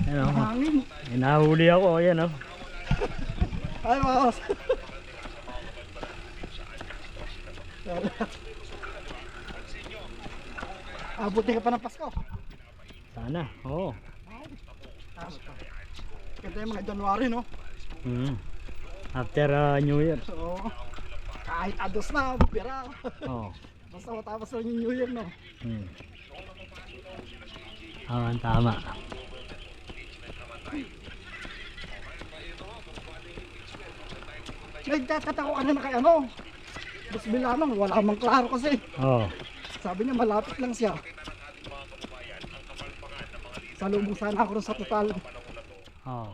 Ayan, oh. Hangin. May nahuli ako, ayan, oh. Ay, maos. Abuti ka pa ng Pasko. Sana, oo. Ganda yung mga January, no? After New Year. So, kahit ados na, pira. Oo. Basta matapos lang yung New Year, no? Tama. Nagkakatako ka na kay ano? Bus Bilamang, wala mang klaro kasi. Oo. Sabi niya malapit lang siya. Salubong sana ako rin sa total. Oo.